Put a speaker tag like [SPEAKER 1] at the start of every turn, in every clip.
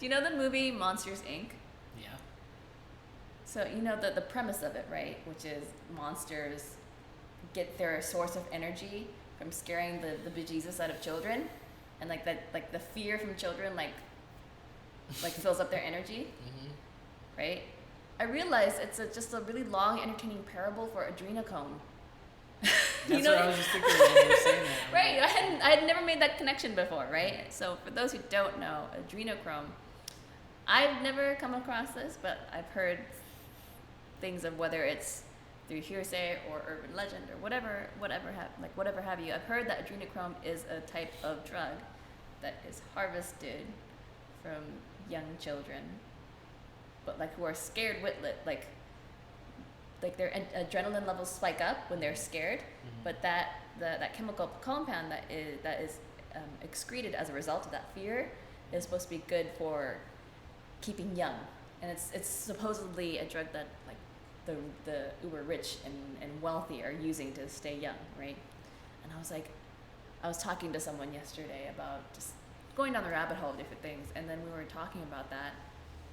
[SPEAKER 1] Do you know the movie Monsters, Inc.?
[SPEAKER 2] Yeah.
[SPEAKER 1] So you know the premise of it, right? Which is monsters get their source of energy from scaring the bejesus out of children, and like the fear from children like fills up their energy, right? I realized it's just a really long, entertaining parable for Adrenochrome.
[SPEAKER 2] That's what I was just thinking when you were saying that.
[SPEAKER 1] Right, I had never made that connection before, right? So for those who don't know, Adrenochrome, I've never come across this, but I've heard things of whether it's through hearsay or urban legend or whatever have you. I've heard that adrenochrome is a type of drug that is harvested from young children, but like who are scared witless, like their adrenaline levels spike up when they're scared, but that chemical compound that is excreted as a result of that fear is supposed to be good for keeping young, and it's supposedly a drug that like the uber rich and wealthy are using to stay young, right? And I was talking to someone yesterday about just going down the rabbit hole of different things, and then we were talking about that,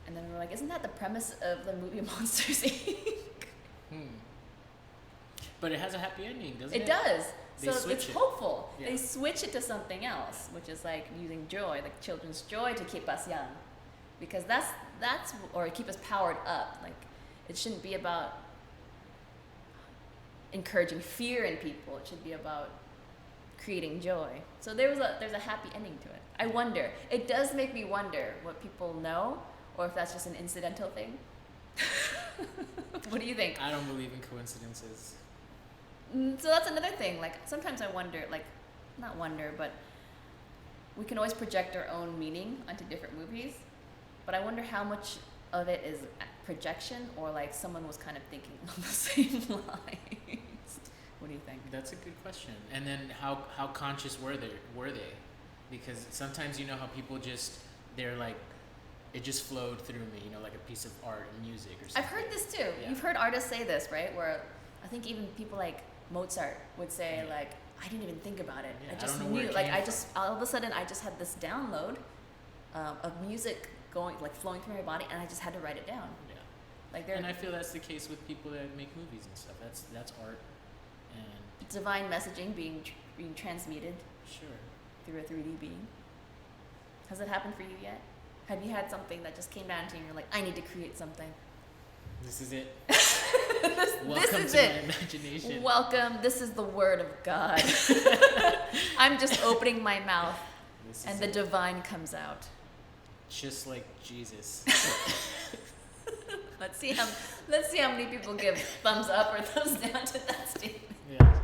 [SPEAKER 1] and then we were like, isn't that the premise of the movie Monsters, Inc.?
[SPEAKER 2] But it has a happy ending, doesn't it?
[SPEAKER 1] It does.
[SPEAKER 2] They
[SPEAKER 1] So it's
[SPEAKER 2] switch it.
[SPEAKER 1] hopeful.
[SPEAKER 2] Yeah.
[SPEAKER 1] They switch it to something else, which is like using joy, like children's joy, to keep us young, because that's or keep us powered up. Like it shouldn't be about encouraging fear in people. It should be about creating joy. So there's a happy ending to it. I wonder. It does make me wonder what people know, or if that's just an incidental thing. What do you think?
[SPEAKER 2] I don't believe in coincidences.
[SPEAKER 1] So that's another thing. Like sometimes I wonder, like not wonder, but we can always project our own meaning onto different movies. But I wonder how much of it is projection, or like someone was kind of thinking on the same lines. What do you think?
[SPEAKER 2] That's a good question. And then how conscious were they? Because sometimes how people they're like, it just flowed through me, like a piece of art and music or something.
[SPEAKER 1] I've heard this too.
[SPEAKER 2] Yeah.
[SPEAKER 1] You've heard artists say this, right? Where I think even people like Mozart would say like, I didn't even think about it.
[SPEAKER 2] Yeah,
[SPEAKER 1] I just
[SPEAKER 2] I don't know where
[SPEAKER 1] knew.
[SPEAKER 2] it
[SPEAKER 1] Like
[SPEAKER 2] came
[SPEAKER 1] I
[SPEAKER 2] from.
[SPEAKER 1] just all of a sudden I just had this download of music flowing through my body, and I just had to write it down.
[SPEAKER 2] Yeah.
[SPEAKER 1] Like
[SPEAKER 2] And I feel that's the case with people that make movies and stuff. That's art, and
[SPEAKER 1] divine messaging being transmuted
[SPEAKER 2] sure.
[SPEAKER 1] through a 3D being. Has it happened for you yet? Have you had something that just came down to you and you're like, I need to create something?
[SPEAKER 2] This is it.
[SPEAKER 1] this
[SPEAKER 2] Welcome
[SPEAKER 1] is
[SPEAKER 2] to
[SPEAKER 1] it.
[SPEAKER 2] my imagination.
[SPEAKER 1] Welcome. This is the word of God. I'm just opening my mouth,
[SPEAKER 2] This
[SPEAKER 1] and
[SPEAKER 2] is
[SPEAKER 1] the
[SPEAKER 2] it.
[SPEAKER 1] divine comes out.
[SPEAKER 2] Just like Jesus.
[SPEAKER 1] Let's see how many people give thumbs up or thumbs down to that statement.
[SPEAKER 2] Yeah.